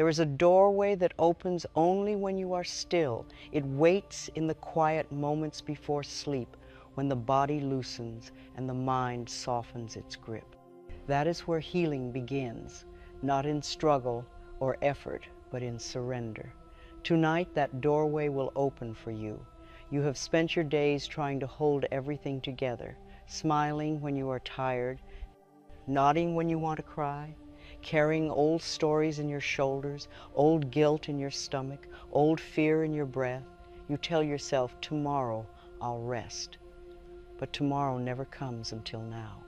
There is a doorway that opens only when you are still. It waits in the quiet moments before sleep, when the body loosens and the mind softens its grip. That is where healing begins, not in struggle or effort, but in surrender. Tonight, that doorway will open for you. You have spent your days trying to hold everything together, smiling when you are tired, nodding when you want to cry, carrying old stories in your shoulders, old guilt in your stomach, old fear in your breath. You tell yourself, tomorrow I'll rest. But tomorrow never comes until now.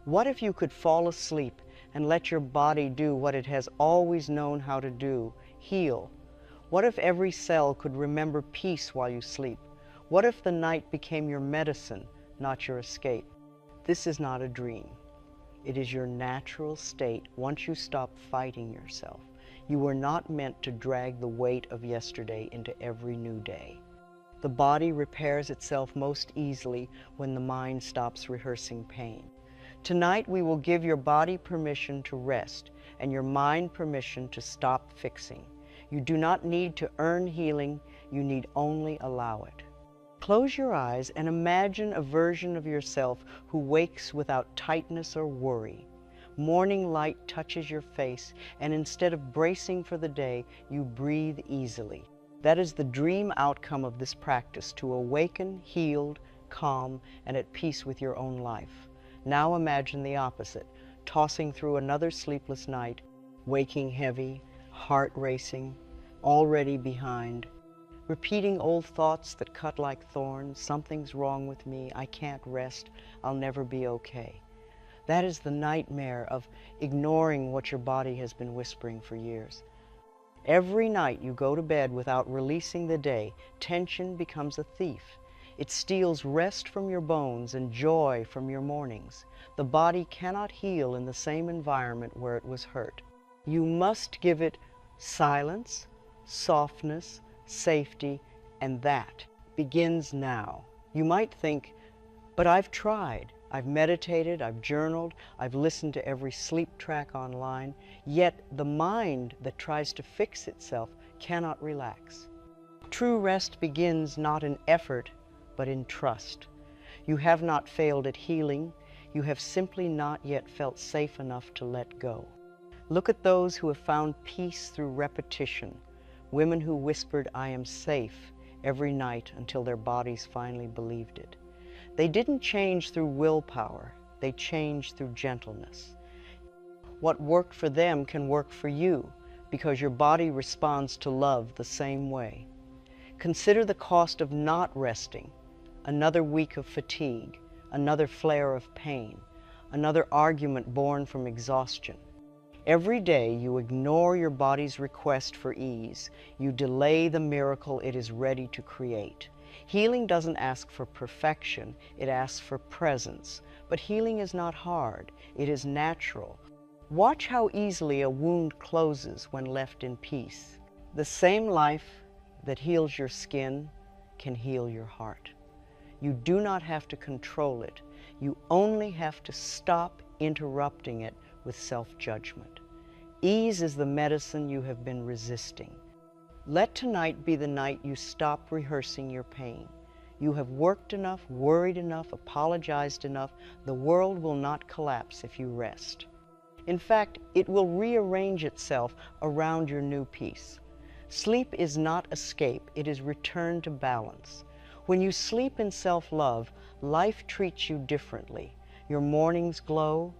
What if you could fall asleep and let your body do what it has always known how to do, heal? What if every cell could remember peace while you sleep? What if the night became your medicine, not your escape? This is not a dream. It is your natural state once you stop fighting yourself. You were not meant to drag the weight of yesterday into every new day. The body repairs itself most easily when the mind stops rehearsing pain. Tonight we will give your body permission to rest and your mind permission to stop fixing. You do not need to earn healing, you need only allow it. Close your eyes and imagine a version of yourself who wakes without tightness or worry. Morning light touches your face, and instead of bracing for the day, you breathe easily. That is the dream outcome of this practice, to awaken, healed, calm, and at peace with your own life. Now imagine the opposite, tossing through another sleepless night, waking heavy, heart racing, already behind, repeating old thoughts that cut like thorns. Something's wrong with me, I can't rest, I'll never be okay. That is the nightmare of ignoring what your body has been whispering for years. Every night you go to bed without releasing the day, tension becomes a thief. It steals rest from your bones and joy from your mornings. The body cannot heal in the same environment where it was hurt. You must give it silence, softness, safety, and that begins now. You might think, but I've tried. I've meditated, I've journaled, I've listened to every sleep track online, yet the mind that tries to fix itself cannot relax. True rest begins not in effort, but in trust. You have not failed at healing, you have simply not yet felt safe enough to let go. Look at those who have found peace through repetition, women who whispered, "I am safe," every night until their bodies finally believed it. They didn't change through willpower, they changed through gentleness. What worked for them can work for you, because your body responds to love the same way. Consider the cost of not resting: another week of fatigue, another flare of pain, another argument born from exhaustion. Every day you ignore your body's request for ease. You delay the miracle it is ready to create. Healing doesn't ask for perfection, it asks for presence. But healing is not hard, it is natural. Watch how easily a wound closes when left in peace. The same life that heals your skin can heal your heart. You do not have to control it. You only have to stop interrupting it with self-judgment. Ease is the medicine you have been resisting. Let tonight be the night you stop rehearsing your pain. You have worked enough, worried enough, apologized enough. The world will not collapse if you rest. In fact, it will rearrange itself around your new peace. Sleep is not escape, it is return to balance. When you sleep in self-love, life treats you differently. Your mornings glow.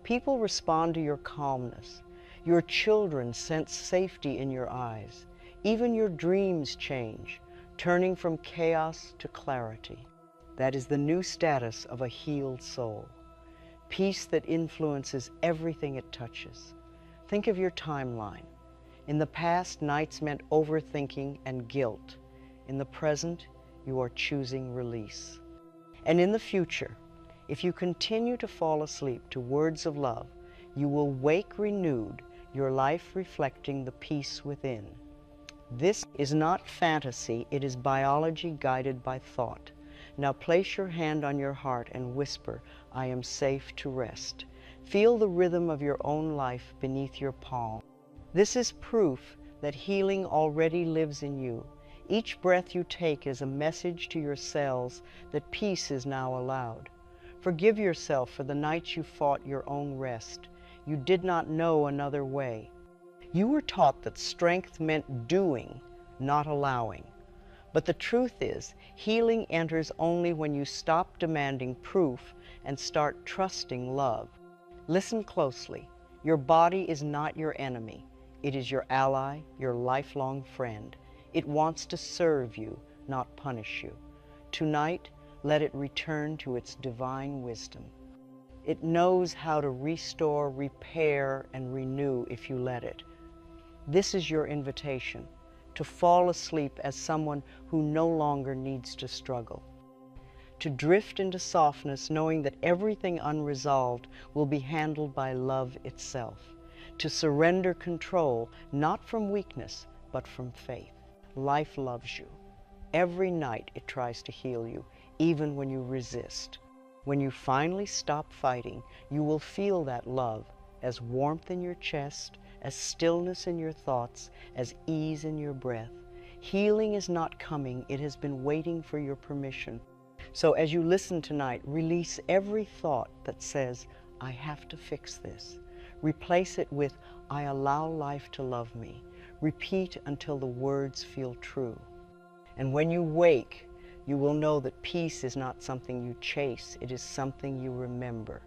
People respond to your calmness. Your children sense safety in your eyes. Even your dreams change, turning from chaos to clarity. That is the new status of a healed soul. Peace that influences everything it touches. Think of your timeline. In the past, nights meant overthinking and guilt. In the present, you are choosing release. And in the future, if you continue to fall asleep to words of love, you will wake renewed, your life reflecting the peace within. This is not fantasy, it is biology guided by thought. Now place your hand on your heart and whisper, "I am safe to rest." Feel the rhythm of your own life beneath your palm. This is proof that healing already lives in you. Each breath you take is a message to your cells that peace is now allowed. Forgive yourself for the nights you fought your own rest. You did not know another way. You were taught that strength meant doing, not allowing. But the truth is, healing enters only when you stop demanding proof and start trusting love. Listen closely. Your body is not your enemy. It is your ally, your lifelong friend. It wants to serve you, not punish you. Tonight, let it return to its divine wisdom. It knows how to restore, repair, and renew if you let it. This is your invitation, to fall asleep as someone who no longer needs to struggle. To drift into softness knowing that everything unresolved will be handled by love itself. To surrender control, not from weakness, but from faith. Life loves you. Every night it tries to heal you, even when you resist. When you finally stop fighting, you will feel that love as warmth in your chest, as stillness in your thoughts, as ease in your breath. Healing is not coming, it has been waiting for your permission. So as you listen tonight, release every thought that says, I have to fix this. Replace it with, I allow life to love me. Repeat until the words feel true. And when you wake, you will know that peace is not something you chase, it is something you remember.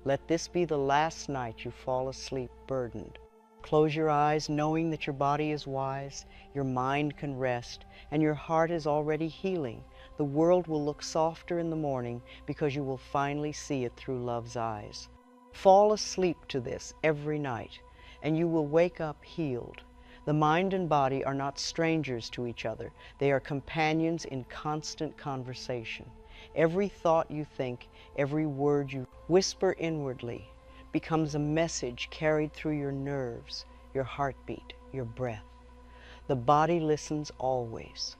Let this be the last night you fall asleep burdened. Close your eyes knowing that your body is wise, your mind can rest, and your heart is already healing. The world will look softer in the morning because you will finally see it through love's eyes. Fall asleep to this every night, and you will wake up healed. The mind and body are not strangers to each other. They are companions in constant conversation. Every thought you think, every word you whisper inwardly becomes a message carried through your nerves, your heartbeat, your breath. The body listens always.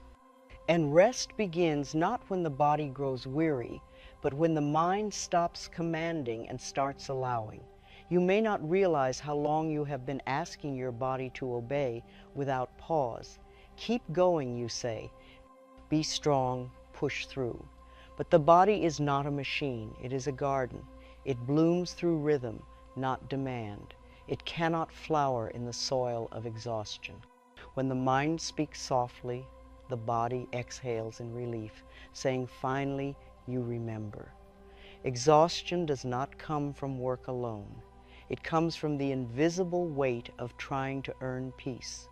And rest begins not when the body grows weary, but when the mind stops commanding and starts allowing. You may not realize how long you have been asking your body to obey without pause. Keep going, you say. Be strong, push through. But the body is not a machine, it is a garden. It blooms through rhythm, not demand. It cannot flower in the soil of exhaustion. When the mind speaks softly, the body exhales in relief, saying, finally, you remember. Exhaustion does not come from work alone. It comes from the invisible weight of trying to earn peace.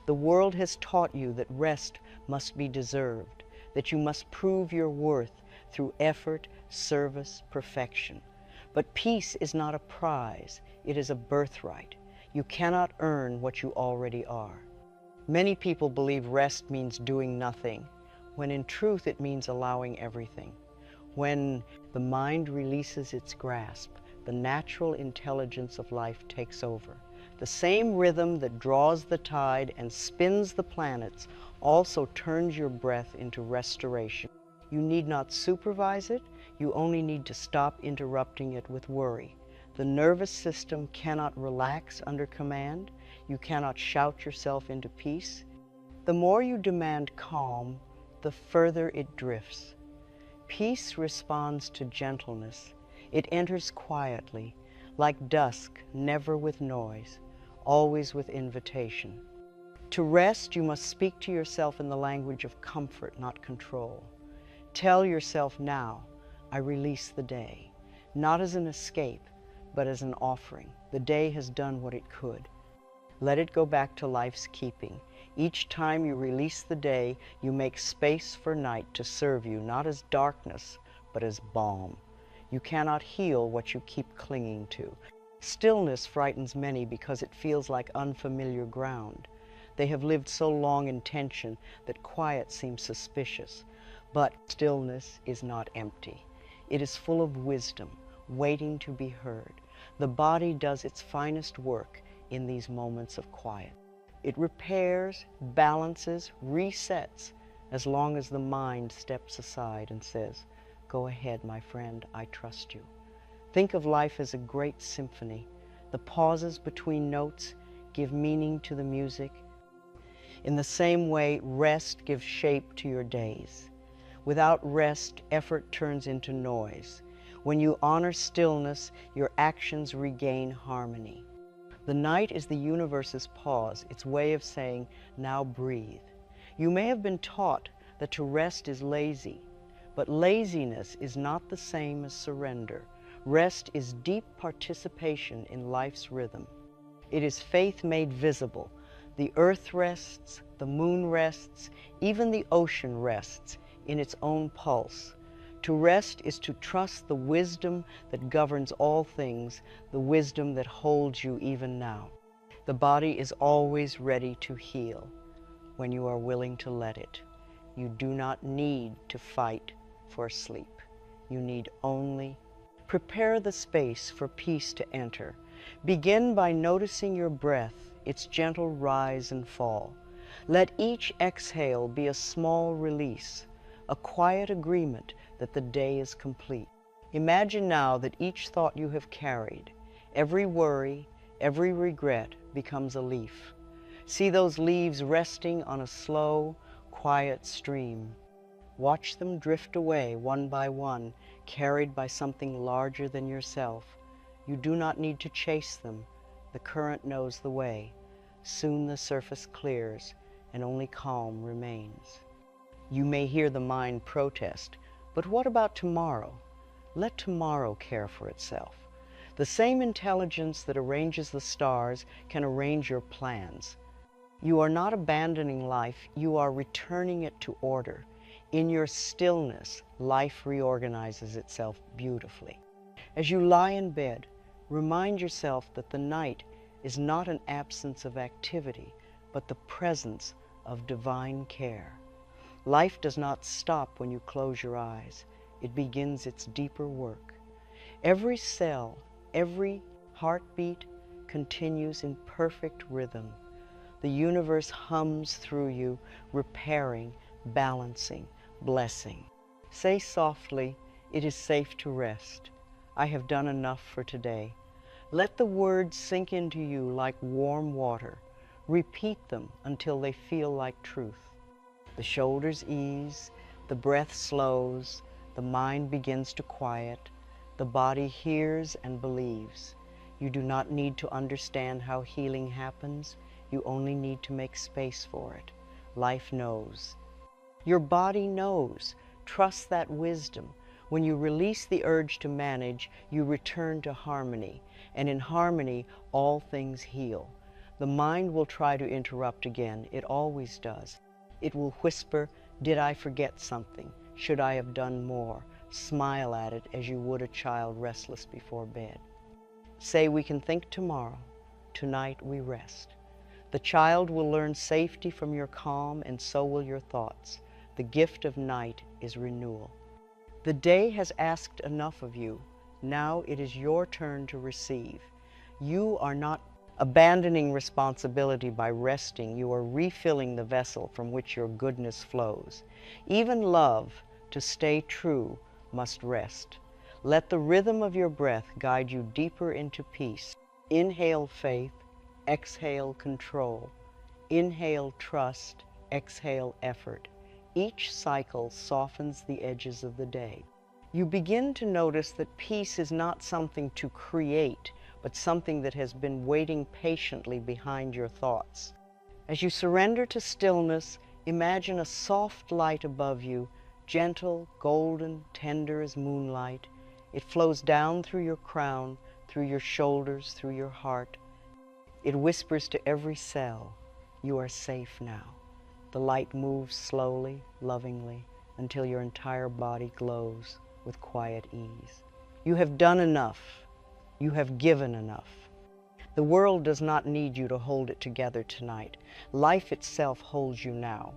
The world has taught you that rest must be deserved, that you must prove your worth through effort, service, perfection. But peace is not a prize, it is a birthright. You cannot earn what you already are. Many people believe rest means doing nothing, when in truth it means allowing everything. When the mind releases its grasp, the natural intelligence of life takes over. The same rhythm that draws the tide and spins the planets also turns your breath into restoration. You need not supervise it, you only need to stop interrupting it with worry. The nervous system cannot relax under command. You cannot shout yourself into peace. The more you demand calm, the further it drifts. Peace responds to gentleness. It enters quietly, like dusk, never with noise, always with invitation. To rest, you must speak to yourself in the language of comfort, not control. Tell yourself now, I release the day, not as an escape, but as an offering. The day has done what it could. Let it go back to life's keeping. Each time you release the day, you make space for night to serve you, not as darkness, but as balm. You cannot heal what you keep clinging to. Stillness frightens many because it feels like unfamiliar ground. They have lived so long in tension that quiet seems suspicious. But stillness is not empty. It is full of wisdom, waiting to be heard. The body does its finest work in these moments of quiet. It repairs, balances, resets, as long as the mind steps aside and says, go ahead, my friend, I trust you. Think of life as a great symphony. The pauses between notes give meaning to the music. In the same way, rest gives shape to your days. Without rest, effort turns into noise. When you honor stillness, your actions regain harmony. The night is the universe's pause, its way of saying, now breathe. You may have been taught that to rest is lazy, but laziness is not the same as surrender. Rest is deep participation in life's rhythm. It is faith made visible. The earth rests, the moon rests, even the ocean rests in its own pulse. To rest is to trust the wisdom that governs all things, the wisdom that holds you even now. The body is always ready to heal when you are willing to let it. You do not need to fight for sleep. You need only prepare the space for peace to enter. Begin by noticing your breath, its gentle rise and fall. Let each exhale be a small release, a quiet agreement that the day is complete. Imagine now that each thought you have carried, every worry, every regret becomes a leaf. See those leaves resting on a slow, quiet stream. Watch them drift away one by one, carried by something larger than yourself. You do not need to chase them. The current knows the way. Soon the surface clears and only calm remains. You may hear the mind protest, but what about tomorrow? Let tomorrow care for itself. The same intelligence that arranges the stars can arrange your plans. You are not abandoning life, you are returning it to order. In your stillness, life reorganizes itself beautifully. As you lie in bed, remind yourself that the night is not an absence of activity, but the presence of divine care. Life does not stop when you close your eyes. It begins its deeper work. Every cell, every heartbeat continues in perfect rhythm. The universe hums through you, repairing, balancing, blessing. Say softly, it is safe to rest. I have done enough for today. Let the words sink into you like warm water. Repeat them until they feel like truth. The shoulders ease, the breath slows, the mind begins to quiet, the body hears and believes. You do not need to understand how healing happens, you only need to make space for it. Life knows. Your body knows. Trust that wisdom. When you release the urge to manage, you return to harmony, and in harmony, all things heal. The mind will try to interrupt again. It always does. It will whisper, did I forget something? Should I have done more? Smile at it as you would a child restless before bed. Say, we can think tomorrow. Tonight we rest. The child will learn safety from your calm, and so will your thoughts. The gift of night is renewal. The day has asked enough of you. Now it is your turn to receive. You are not abandoning responsibility by resting. You are refilling the vessel from which your goodness flows. Even love, to stay true, must rest. Let the rhythm of your breath guide you deeper into peace. Inhale faith, exhale control. Inhale trust, exhale effort. Each cycle softens the edges of the day. You begin to notice that peace is not something to create, but something that has been waiting patiently behind your thoughts. As you surrender to stillness, imagine a soft light above you, gentle, golden, tender as moonlight. It flows down through your crown, through your shoulders, through your heart. It whispers to every cell, you are safe now. The light moves slowly, lovingly, until your entire body glows with quiet ease. You have done enough. You have given enough. The world does not need you to hold it together tonight. Life itself holds you now.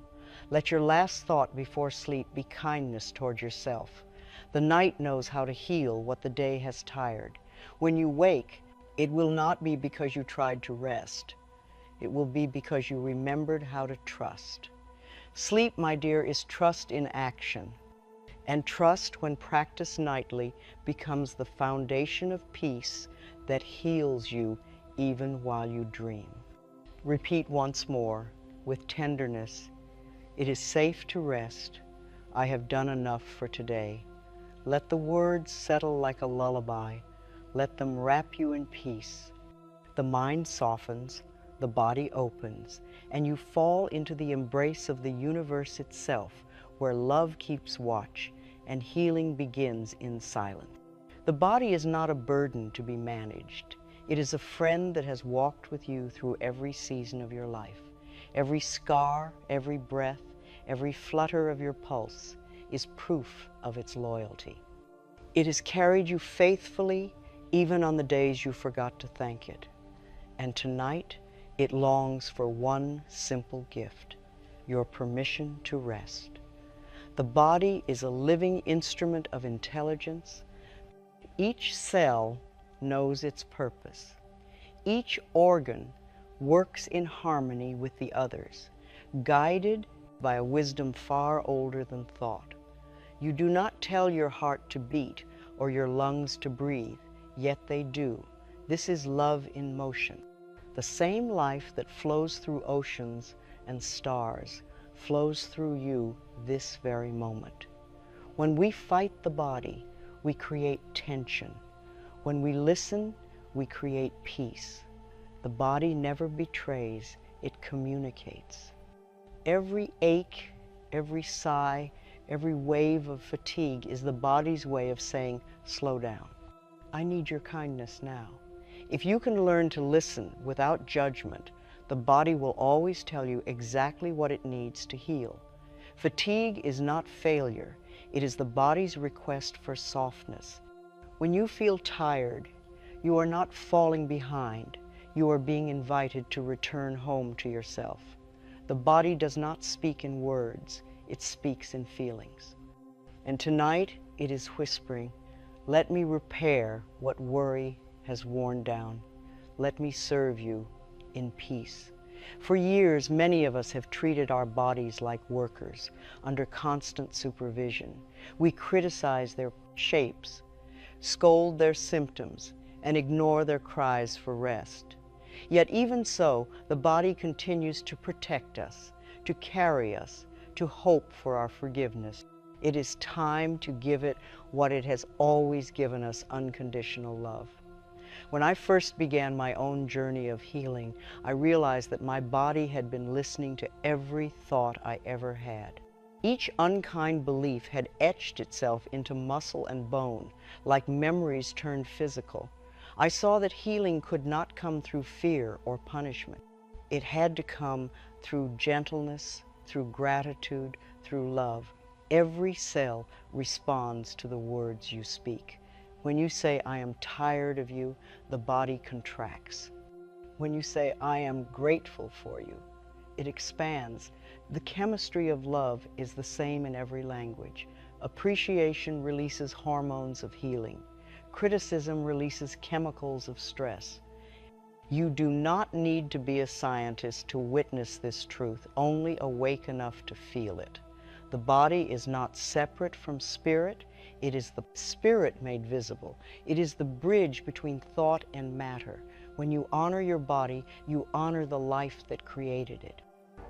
Let your last thought before sleep be kindness toward yourself. The night knows how to heal what the day has tired. When you wake, it will not be because you tried to rest. It will be because you remembered how to trust. Sleep, my dear, is trust in action. And trust, when practiced nightly, becomes the foundation of peace that heals you even while you dream. Repeat once more, with tenderness, "It is safe to rest. I have done enough for today." Let the words settle like a lullaby. Let them wrap you in peace. The mind softens, the body opens, and you fall into the embrace of the universe itself, where love keeps watch and healing begins in silence. The body is not a burden to be managed. It is a friend that has walked with you through every season of your life. Every scar, every breath, every flutter of your pulse is proof of its loyalty. It has carried you faithfully even on the days you forgot to thank it. And tonight, it longs for one simple gift: your permission to rest. The body is a living instrument of intelligence. Each cell knows its purpose. Each organ works in harmony with the others, guided by a wisdom far older than thought. You do not tell your heart to beat or your lungs to breathe, yet they do. This is love in motion. The same life that flows through oceans and stars flows through you this very moment. When we fight the body, we create tension. When we listen, we create peace. The body never betrays, it communicates. Every ache, every sigh, every wave of fatigue is the body's way of saying, "Slow down. I need your kindness now." If you can learn to listen without judgment, the body will always tell you exactly what it needs to heal. Fatigue is not failure. It is the body's request for softness. When you feel tired, you are not falling behind. You are being invited to return home to yourself. The body does not speak in words. It speaks in feelings. And tonight it is whispering, "Let me repair what worry has worn down. Let me serve you in peace." For years, many of us have treated our bodies like workers under constant supervision. We criticize their shapes, scold their symptoms, and ignore their cries for rest. Yet even so, the body continues to protect us, to carry us, to hope for our forgiveness. It is time to give it what it has always given us: unconditional love. When I first began my own journey of healing, I realized that my body had been listening to every thought I ever had. Each unkind belief had etched itself into muscle and bone, like memories turned physical. I saw that healing could not come through fear or punishment. It had to come through gentleness, through gratitude, through love. Every cell responds to the words you speak. When you say, "I am tired of you," the body contracts. When you say, "I am grateful for you," it expands. The chemistry of love is the same in every language. Appreciation releases hormones of healing. Criticism releases chemicals of stress. You do not need to be a scientist to witness this truth, only awake enough to feel it. The body is not separate from spirit. It is the spirit made visible. It is the bridge between thought and matter. When you honor your body, you honor the life that created it.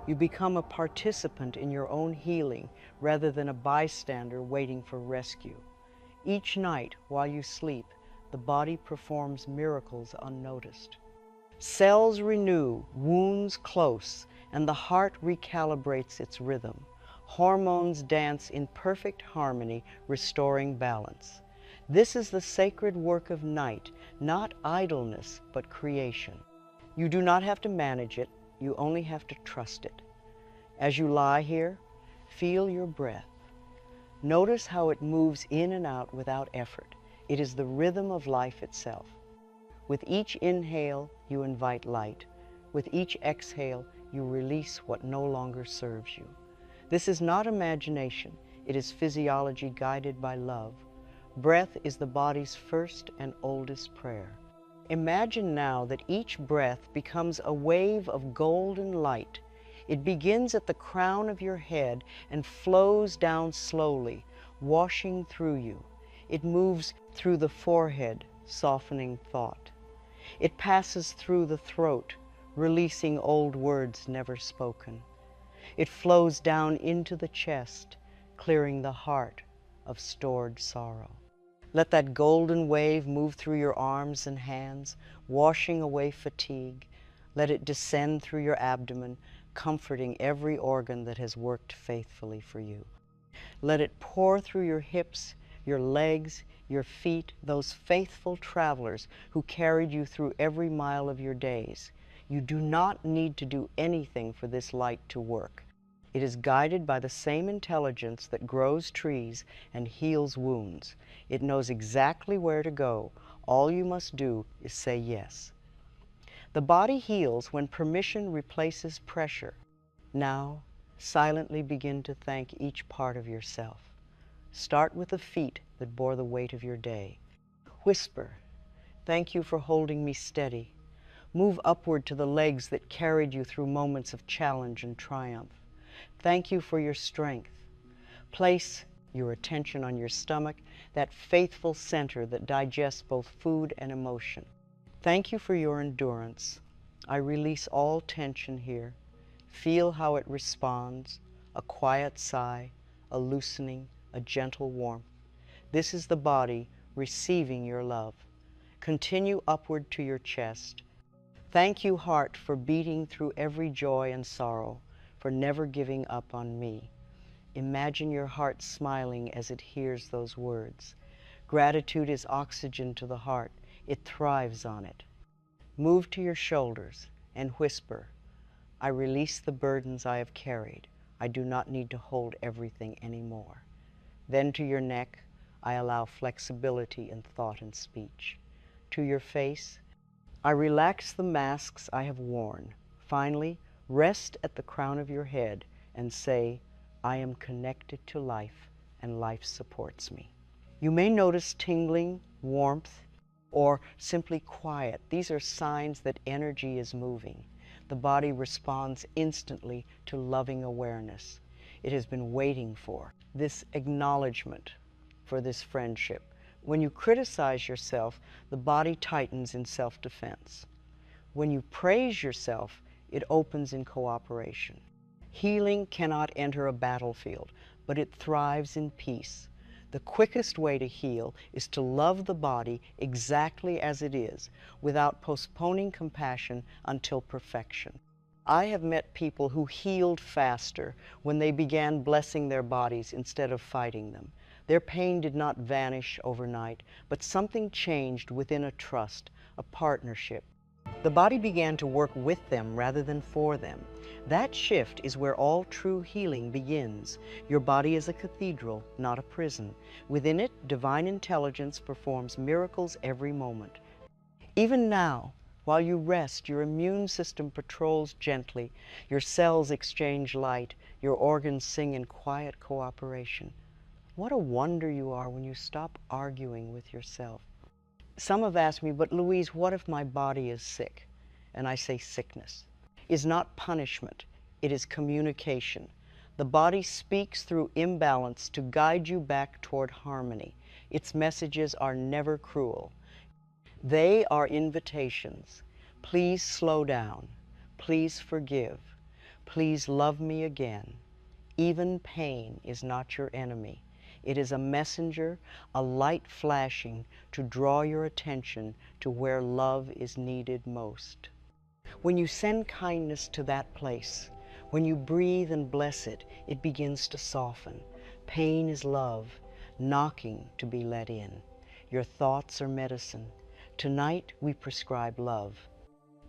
You become a participant in your own healing rather than a bystander waiting for rescue. Each night while you sleep, the body performs miracles unnoticed. Cells renew, wounds close, and the heart recalibrates its rhythm. Hormones dance in perfect harmony, restoring balance. This is the sacred work of night, not idleness, but creation. You do not have to manage it, you only have to trust it. As you lie here, feel your breath. Notice how it moves in and out without effort. It is the rhythm of life itself. With each inhale, you invite light. With each exhale, you release what no longer serves you. This is not imagination. It is physiology guided by love. Breath is the body's first and oldest prayer. Imagine now that each breath becomes a wave of golden light. It begins at the crown of your head and flows down slowly, washing through you. It moves through the forehead, softening thought. It passes through the throat, releasing old words never spoken. It flows down into the chest, clearing the heart of stored sorrow. Let that golden wave move through your arms and hands, washing away fatigue. Let it descend through your abdomen, comforting every organ that has worked faithfully for you. Let it pour through your hips, your legs, your feet, those faithful travelers who carried you through every mile of your days. You do not need to do anything for this light to work. It is guided by the same intelligence that grows trees and heals wounds. It knows exactly where to go. All you must do is say yes. The body heals when permission replaces pressure. Now, silently begin to thank each part of yourself. Start with the feet that bore the weight of your day. Whisper, "Thank you for holding me steady." Move upward to the legs that carried you through moments of challenge and triumph. Thank you for your strength. Place your attention on your stomach, that faithful center that digests both food and emotion. Thank you for your endurance. I release all tension here. Feel how it responds, a quiet sigh, a loosening, a gentle warmth. This is the body receiving your love. Continue upward to your chest. Thank you, heart, for beating through every joy and sorrow, for never giving up on me. Imagine your heart smiling as it hears those words. Gratitude is oxygen to the heart. It thrives on it. Move to your shoulders and whisper, "I release the burdens I have carried. I do not need to hold everything anymore." Then to your neck, I allow flexibility in thought and speech. To your face, I relax the masks I have worn. Finally, rest at the crown of your head and say, "I am connected to life and life supports me." You may notice tingling, warmth, or simply quiet. These are signs that energy is moving. The body responds instantly to loving awareness. It has been waiting for this acknowledgement, for this friendship. When you criticize yourself, the body tightens in self-defense. When you praise yourself, it opens in cooperation. Healing cannot enter a battlefield, but it thrives in peace. The quickest way to heal is to love the body exactly as it is, without postponing compassion until perfection. I have met people who healed faster when they began blessing their bodies instead of fighting them. Their pain did not vanish overnight, but something changed within a trust, a partnership. The body began to work with them rather than for them. That shift is where all true healing begins. Your body is a cathedral, not a prison. Within it, divine intelligence performs miracles every moment. Even now, while you rest, your immune system patrols gently, your cells exchange light, your organs sing in quiet cooperation. What a wonder you are when you stop arguing with yourself. Some have asked me, "But Louise, what if my body is sick?" And I say sickness is not punishment, it is communication. The body speaks through imbalance to guide you back toward harmony. Its messages are never cruel. They are invitations. Please slow down. Please forgive. Please love me again. Even pain is not your enemy. It is a messenger, a light flashing to draw your attention to where love is needed most. When you send kindness to that place, when you breathe and bless it, it begins to soften. Pain is love, knocking to be let in. Your thoughts are medicine. Tonight we prescribe love.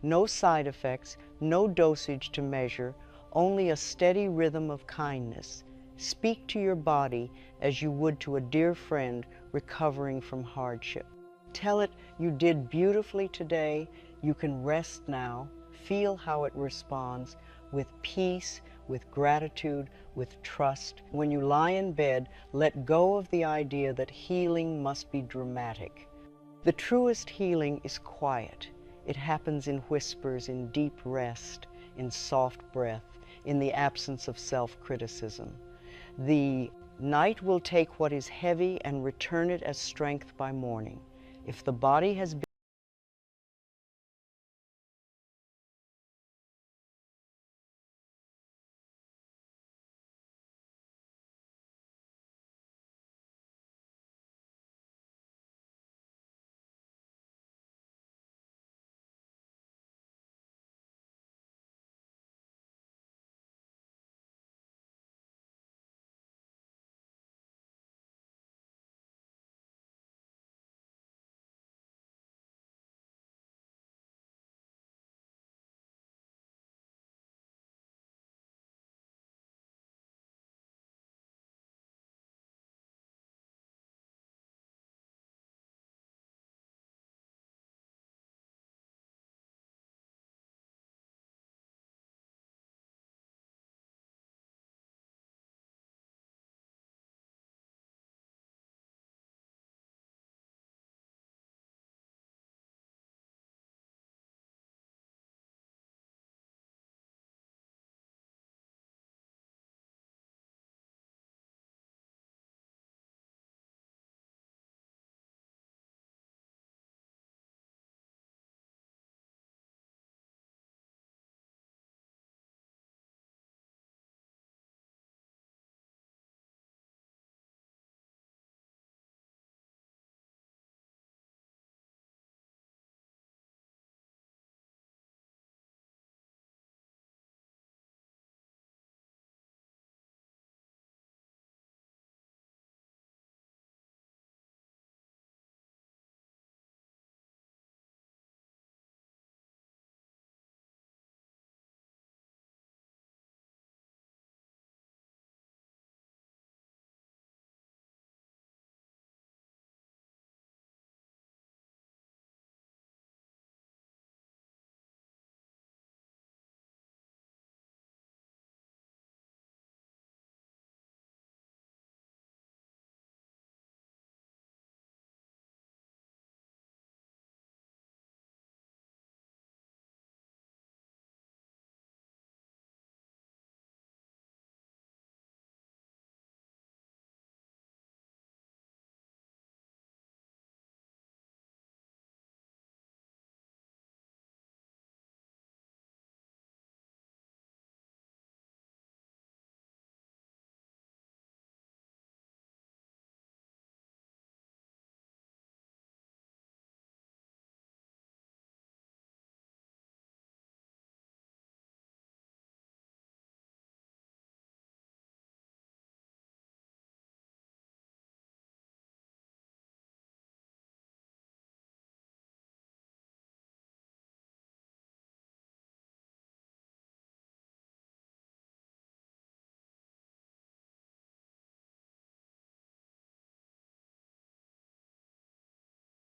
No side effects, no dosage to measure, only a steady rhythm of kindness. Speak to your body as you would to a dear friend recovering from hardship. Tell it you did beautifully today, you can rest now, feel how it responds with peace, with gratitude, with trust. When you lie in bed, let go of the idea that healing must be dramatic. The truest healing is quiet. It happens in whispers, in deep rest, in soft breath, in the absence of self-criticism. The night will take what is heavy and return it as strength by morning. If the body has been